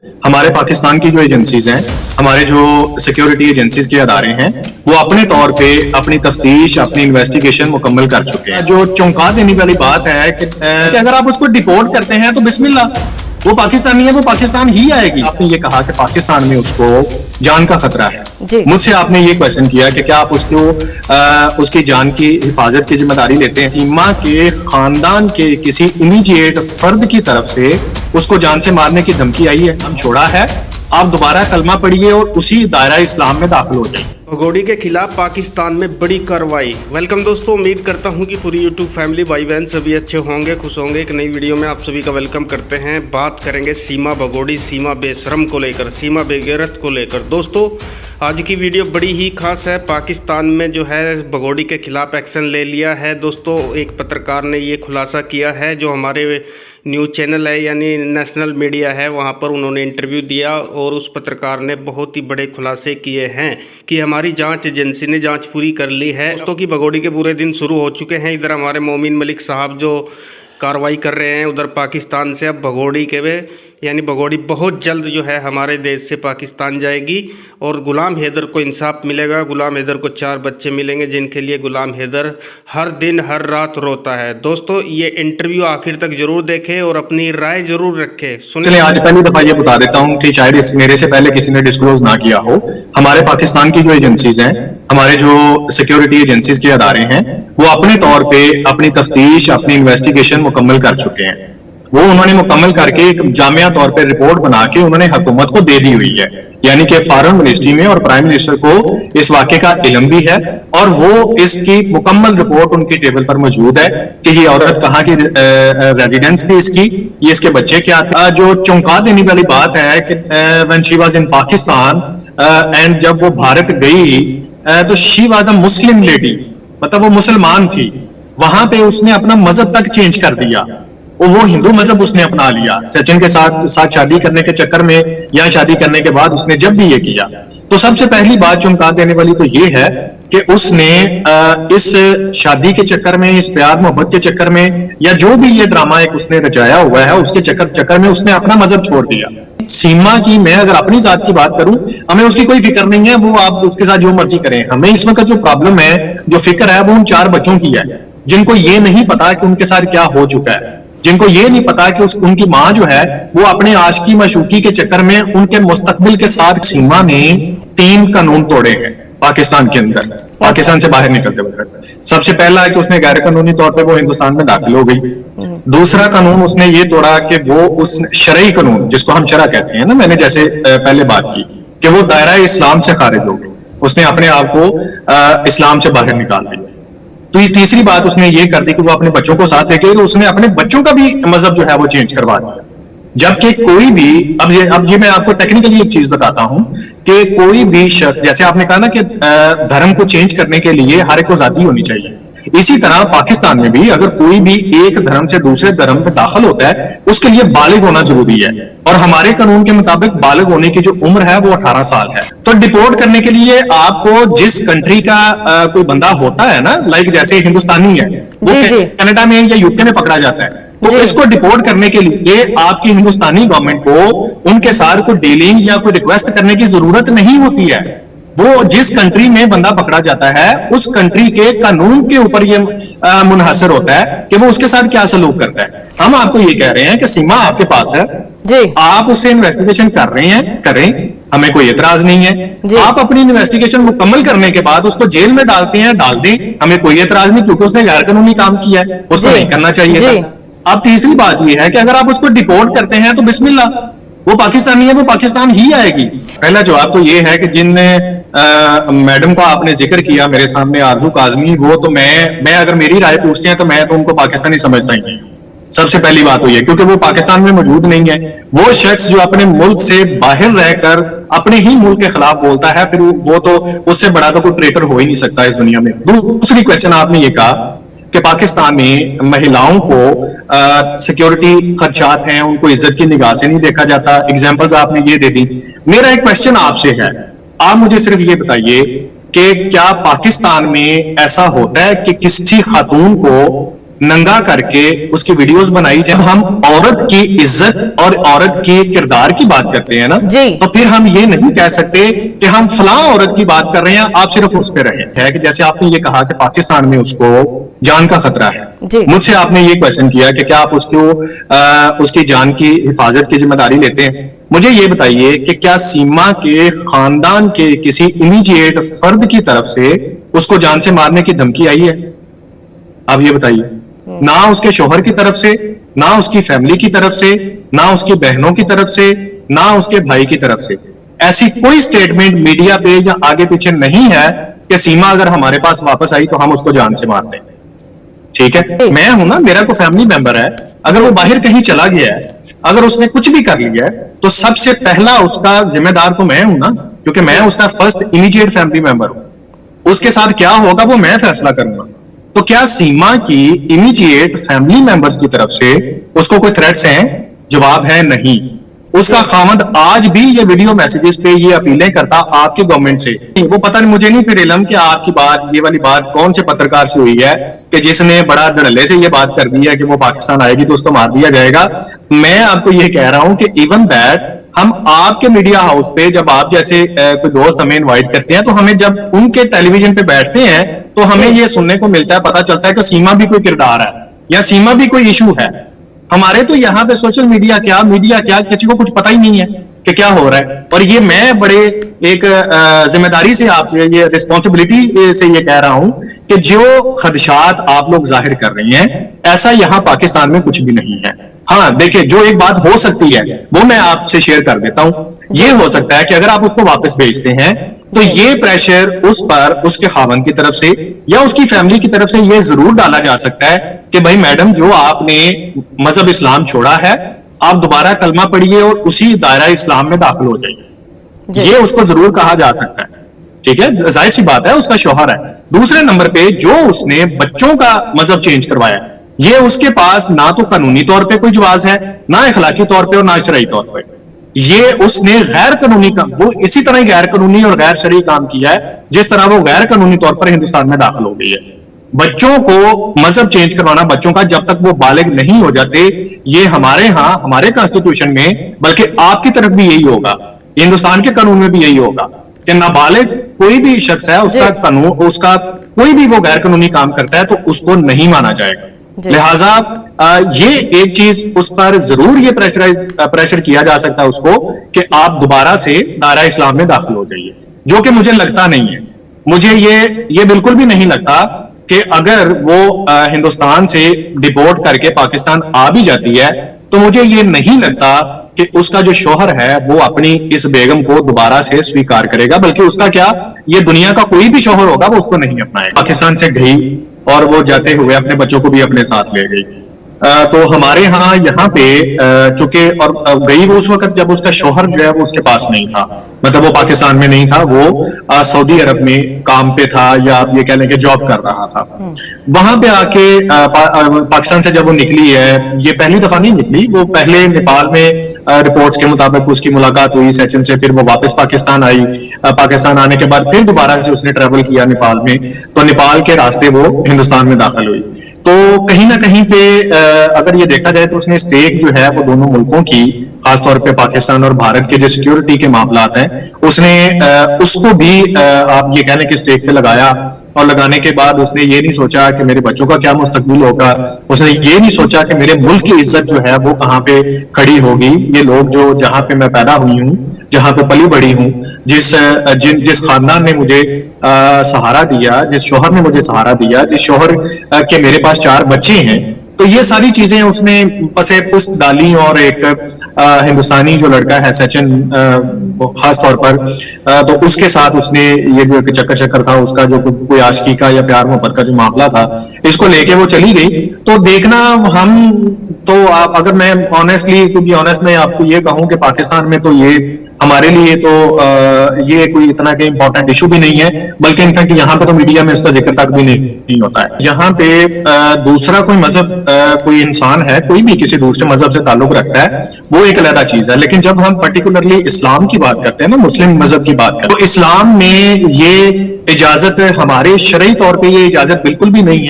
हमारे पाकिस्तान की जो एजेंसीज हैं, हमारे जो सिक्योरिटी एजेंसीज के अदारे हैं, वो अपने तौर पे अपनी तफ्तीश, अपनी इन्वेस्टिगेशन मुकम्मल कर चुके हैं। जो चौंका देने वाली बात है कि अगर आप उसको डिपोर्ट करते हैं तो बिस्मिल्लाह, वो पाकिस्तानी है, वो पाकिस्तान ही आएगी। आपने ये कहा कि पाकिस्तान में उसको जान का खतरा है। मुझसे आपने ये क्वेश्चन किया कि क्या आप उसको उसकी जान की हिफाजत की जिम्मेदारी लेते हैं। सीमा के खानदान के किसी इमीडिएट फर्द की तरफ से उसको जान से मारने की धमकी आई है, हम छोड़ा है। आप दोबारा कलमा पढ़िए और उसी दायरा इस्लाम में दाखिल हो जाइए। भगोड़ी के खिलाफ पाकिस्तान में बड़ी कार्रवाई। वेलकम दोस्तों, उम्मीद करता हूं कि पूरी यूट्यूब फैमिली भाई बहन सभी अच्छे होंगे, खुश होंगे। एक नई वीडियो में आप सभी का वेलकम करते हैं। बात करेंगे सीमा भगोड़ी, सीमा बेशरम को लेकर, सीमा बेगैरत को लेकर। दोस्तों आज की वीडियो बड़ी ही खास है। पाकिस्तान में जो है भगोड़ी के खिलाफ एक्शन ले लिया है। दोस्तों एक पत्रकार ने ये खुलासा किया है, जो हमारे न्यूज़ चैनल है यानी नेशनल मीडिया है, वहाँ पर उन्होंने इंटरव्यू दिया और उस पत्रकार ने बहुत ही बड़े खुलासे किए हैं कि हमारी जांच एजेंसी ने जांच पूरी कर ली है। दोस्तों की भगोड़ी के बुरे दिन शुरू हो चुके हैं। इधर हमारे मोमिन मलिक साहब जो कार्रवाई कर रहे हैं उधर पाकिस्तान से, अब भगोड़ी के वे यानी भगोड़ी बहुत जल्द जो है हमारे देश से पाकिस्तान जाएगी और गुलाम हैदर को इंसाफ मिलेगा। गुलाम हैदर को 4 बच्चे मिलेंगे, जिनके लिए गुलाम हैदर हर दिन हर रात रोता है। दोस्तों ये इंटरव्यू आखिर तक जरूर देखें और अपनी राय जरूर रखें। चलिए आज पहली दफा ये बता देता हूँ कि शायद मेरे से पहले किसी ने डिस्क्लोज ना किया हो। हमारे पाकिस्तान की जो एजेंसीज हैं, हमारे जो सिक्योरिटी एजेंसीज के अदारे हैं, वो अपने तौर पे अपनी तफ्तीश, अपनी इन्वेस्टिगेशन मुकम्मल कर चुके हैं। वो उन्होंने मुकम्मल करके एक जामिया तौर पे रिपोर्ट बना के उन्होंने हुकूमत को दे दी हुई है, यानी कि फॉरेन मिनिस्ट्री में और प्राइम मिनिस्टर को इस वाक़े का इल्म भी है और वो इसकी मुकम्मल रिपोर्ट उनकी टेबल पर मौजूद है कि ये औरत कहाँ की रेजिडेंस थी इसकी, ये इसके बच्चे क्या थे। जो चौंका देने वाली बात है कि when she was in Pakistan and जब वो भारत गई तो she was a Muslim lady, मतलब वो मुसलमान थी। वहां पे उसने अपना मजहब तक चेंज कर दिया, वो हिंदू मजहब उसने अपना लिया। सचिन के साथ शादी करने के चक्कर में या शादी करने के बाद उसने जब भी ये किया, तो सबसे पहली बात चौंका देने वाली तो ये है कि उसने इस शादी के चक्कर में, इस प्यार मोहब्बत के चक्कर में, या जो भी ये ड्रामा एक उसने रचाया हुआ है उसके चक्कर में उसने अपना मजहब छोड़ दिया। सीमा की मैं अगर अपनी जात की बात करूं, हमें उसकी कोई फिक्र नहीं है, वो आप उसके साथ जो मर्जी करें। हमें इस वक्त जो प्रॉब्लम है, जो फिक्र है, वो उन 4 बच्चों की है जिनको ये नहीं पता कि उनके साथ क्या हो चुका है, जिनको ये नहीं पता कि उनकी माँ जो है वो अपने आशिकी माशूकी के चक्कर में उनके मुस्तकबिल के साथ। सीमा ने 3 कानून तोड़े हैं पाकिस्तान के अंदर, पाकिस्तान से बाहर निकलते वक्त। सबसे पहला है कि उसने गैर कानूनी तौर पे वो हिंदुस्तान में दाखिल हो गई। दूसरा कानून उसने ये तोड़ा कि वो उस शरई कानून, जिसको हम शरा कहते हैं ना, मैंने जैसे पहले बात की कि वो दायरा इस्लाम से खारिज हो गई, उसने अपने आप को इस्लाम से बाहर निकाल दिया। तो इस तीसरी बात उसने ये कर दी कि वो अपने बच्चों को साथ लेके, तो उसने अपने बच्चों का भी मजहब जो है वो चेंज करवा दिया। जबकि कोई भी, अब ये मैं आपको टेक्निकली एक चीज बताता हूं कि कोई भी शख्स, जैसे आपने कहा ना कि धर्म को चेंज करने के लिए हर एक को आजादी होनी चाहिए, इसी तरह पाकिस्तान में भी अगर कोई भी एक धर्म से दूसरे धर्म में दाखिल होता है उसके लिए बालिग होना जरूरी है, और हमारे कानून के मुताबिक बालिग होने की जो उम्र है वो 18 साल है। तो डिपोर्ट करने के लिए आपको जिस कंट्री का कोई बंदा होता है ना, लाइक जैसे हिंदुस्तानी है, वो कनाडा में या यूके में पकड़ा जाता है, तो इसको डिपोर्ट करने के लिए आपकी हिंदुस्तानी गवर्नमेंट को उनके साथ कोई डीलिंग या कोई रिक्वेस्ट करने की जरूरत नहीं होती है। वो जिस कंट्री में बंदा पकड़ा जाता है उस कंट्री के कानून के ऊपर ये मुनहसर होता है कि वो उसके साथ क्या सलूक करता है। हम आपको ये कह रहे हैं कि सीमा आपके पास है जी, आप उससे इन्वेस्टिगेशन कर रहे हैं, करें, हमें कोई एतराज नहीं है। आप अपनी इन्वेस्टिगेशन मुकम्मल करने के बाद उसको जेल में डालते हैं, डाल दें, हमें कोई एतराज नहीं, क्योंकि उसने गैर कानूनी काम किया है, उसको नहीं करना चाहिए था। अब तीसरी बात यह है कि अगर आप उसको डिपोर्ट करते हैं तो बिस्मिल्लाह, वो पाकिस्तानी है, वो पाकिस्तान ही आएगी। पहला जवाब तो ये है कि जिन मैडम का आपने जिक्र किया मेरे सामने, आरजू काजमी, वो तो मैं अगर मेरी राय पूछते हैं तो मैं तो उनको पाकिस्तानी समझता ही नहीं। सबसे पहली बात तो ये, क्योंकि वो पाकिस्तान में मौजूद नहीं है। वो शख्स जो अपने मुल्क से बाहर रहकर अपने ही मुल्क के खिलाफ बोलता है, फिर वो तो उससे बड़ा तो कोई ट्रेटर हो ही नहीं सकता इस दुनिया में। दूसरी क्वेश्चन आपने ये कहा कि पाकिस्तान में महिलाओं को सिक्योरिटी खदशात हैं, उनको इज्जत की निगाह से नहीं देखा जाता। एग्जांपल्स आपने ये दे दी। मेरा एक क्वेश्चन आपसे है, आप मुझे सिर्फ ये बताइए कि क्या पाकिस्तान में ऐसा होता है कि किसी खातून को नंगा करके उसकी वीडियोस बनाई। जब हम औरत की इज्जत और औरत की किरदार की बात करते हैं ना, तो फिर हम ये नहीं कह सकते कि हम फलां औरत की बात कर रहे हैं, आप सिर्फ उस पे रहे हैं। कि जैसे आपने ये कहा कि पाकिस्तान में उसको जान का खतरा है, मुझसे आपने ये क्वेश्चन किया कि क्या आप उसको उसकी जान की हिफाजत की जिम्मेदारी लेते हैं। मुझे ये बताइए कि क्या सीमा के खानदान के किसी इमीडिएट फर्द की तरफ से उसको जान से मारने की धमकी आई है? आप ये बताइए। ना उसके शोहर की तरफ से, ना उसकी फैमिली की तरफ से, ना उसकी बहनों की तरफ से, ना उसके भाई की तरफ से ऐसी कोई स्टेटमेंट मीडिया पे या आगे पीछे नहीं है कि सीमा अगर हमारे पास वापस आई तो हम उसको जान से मार दें। ठीक है, मैं हूं ना, मेरा कोई फैमिली मेंबर है, अगर वो बाहर कहीं चला गया है, अगर उसने कुछ भी कर लिया है, तो सबसे पहला उसका जिम्मेदार तो मैं हूं ना, क्योंकि मैं उसका फर्स्ट इमीडिएट फैमिली मेंबर हूं। उसके साथ क्या होगा वो मैं फैसला करूंगा। तो क्या सीमा की इमीडिएट फैमिली मेंबर्स की तरफ से उसको कोई थ्रेट्स हैं? जवाब है नहीं। उसका खामद आज भी ये वीडियो मैसेजेस पे ये अपीलें करता आपकी गवर्नमेंट से। वो पता नहीं, मुझे नहीं फिर इल्म कि आपकी बात, ये वाली बात कौन से पत्रकार से हुई है कि जिसने बड़ा धड़ल्ले से ये बात कर दी है कि वो पाकिस्तान आएगी तो उसको मार दिया जाएगा। मैं आपको ये कह रहा हूं कि इवन दैट हम आपके मीडिया हाउस पे जब आप जैसे कोई दोस्त हमें इनवाइट करते हैं, तो हमें जब उनके टेलीविजन पे बैठते हैं तो हमें ये सुनने को मिलता है, पता चलता है कि सीमा भी कोई किरदार है या सीमा भी कोई इशू है। हमारे तो यहाँ पे सोशल मीडिया क्या, मीडिया क्या, किसी को कुछ पता ही नहीं है कि क्या हो रहा है। और ये मैं बड़े एक जिम्मेदारी से आप ये रिस्पॉन्सिबिलिटी से ये कह रहा हूं कि जो खदशात आप लोग जाहिर कर रही हैं, ऐसा यहाँ पाकिस्तान में कुछ भी नहीं है। हाँ देखिए, जो एक बात हो सकती है वो मैं आपसे शेयर कर देता हूं। ये हो सकता है कि अगर आप उसको वापस भेजते हैं तो ये प्रेशर उस पर उसके खावंद की तरफ से या उसकी फैमिली की तरफ से ये जरूर डाला जा सकता है कि भाई मैडम, जो आपने मजहब इस्लाम छोड़ा है, आप दोबारा कलमा पढ़िए और उसी दायरा इस्लाम में दाखिल हो जाइए। ये उसको जरूर कहा जा सकता है। ठीक है, जाहिर सी बात है, उसका शौहर है। दूसरे नंबर पे जो उसने बच्चों का मजहब चेंज करवाया, ये उसके पास ना तो कानूनी तौर पे कोई जवाज है, ना इखलाकी तौर पे और ना शरई तौर पे। ये उसने गैर कानूनी काम, वो इसी तरह गैर कानूनी और गैर शरई काम किया है जिस तरह वो गैर कानूनी तौर पर हिंदुस्तान में दाखिल हो गई है। बच्चों को मजहब चेंज करवाना, बच्चों का जब तक वो बालिग नहीं हो जाते, ये हमारे यहाँ हमारे कॉन्स्टिट्यूशन में, बल्कि आपकी तरफ भी यही होगा, हिंदुस्तान के कानून में भी यही होगा कि नाबालिग कोई भी शख्स है, उसका कानून, उसका कोई भी वो गैर कानूनी काम करता है तो उसको नहीं माना जाएगा। लिहाजा ये एक चीज उस पर जरूर ये प्रेशर किया जा सकता है उसको कि आप दोबारा से दायरा इस्लाम में दाखिल हो जाइए, जो कि मुझे लगता नहीं है। मुझे ये बिल्कुल भी नहीं लगता कि अगर वो हिंदुस्तान से डिपोर्ट करके पाकिस्तान आ भी जाती है तो मुझे ये नहीं लगता कि उसका जो शौहर है वो अपनी इस बेगम को दोबारा से स्वीकार करेगा, बल्कि उसका क्या, ये दुनिया का कोई भी शौहर होगा वो उसको नहीं अपनाएगा। पाकिस्तान से गई और वो जाते हुए अपने बच्चों को भी अपने साथ ले गई। तो हमारे यहाँ पे चूंकि और गई वो उस वक्त जब उसका शौहर जो है वो उसके पास नहीं था, मतलब वो पाकिस्तान में नहीं था, वो सऊदी अरब में काम पे था या आप ये कह लें कि जॉब कर रहा था। वहां पे आके पाकिस्तान से जब वो निकली है, ये पहली दफा नहीं निकली, वो पहले नेपाल में रिपोर्ट्स के मुताबिक उसकी मुलाकात हुई सेशन से, फिर वो वापस पाकिस्तान आई। पाकिस्तान आने के बाद फिर दोबारा से उसने ट्रेवल किया नेपाल में, तो नेपाल के रास्ते वो हिंदुस्तान में दाखिल हुई। तो कहीं ना कहीं पे अगर ये देखा जाए तो उसने स्टेक जो है वो दोनों मुल्कों की, खासतौर पे पाकिस्तान और भारत के जो सिक्योरिटी के मामलात हैं, उसने उसको भी आप ये कह लें कि स्टेक पे लगाया। और लगाने के बाद उसने ये नहीं सोचा कि मेरे बच्चों का क्या मुस्तकबिल होगा, उसने ये नहीं सोचा कि मेरे मुल्क की इज्जत जो है वो कहाँ पे खड़ी होगी। ये लोग जो जहां पे मैं पैदा हुई हूँ, जहां पे पली बड़ी हूँ, जिस खानदान ने मुझे सहारा दिया, जिस शौहर ने मुझे सहारा दिया, जिस शौहर के मेरे पास 4 बच्चे हैं, तो ये सारी चीजें उसने पसे पुस्त डाली। और एक हिंदुस्तानी जो लड़का है सचिन, खास तौर पर, तो उसके साथ उसने ये जो चक्कर था, उसका जो कोई आशिकी का या प्यार मोहब्बत का जो मामला था, इसको लेके वो चली गई। तो देखना, हम तो आप, अगर मैं ऑनेस्टली टू बी ऑनेस्ट मैं आपको ये कहूं कि पाकिस्तान में तो ये हमारे लिए तो ये कोई इतना के इंपॉर्टेंट इशू भी नहीं है, बल्कि इनफैक्ट यहाँ पे तो मीडिया में इसका जिक्र तक भी नहीं होता है। यहाँ पे दूसरा कोई मजहब, कोई इंसान है, कोई भी किसी दूसरे मजहब से ताल्लुक रखता है, वो एक अलग चीज है। लेकिन जब हम पर्टिकुलरली इस्लाम की बात करते हैं ना, मुस्लिम मजहब की बात करते हैं, तो इस्लाम में ये इजाजत, हमारे शरई तौर पे ये इजाजत बिल्कुल भी नहीं है।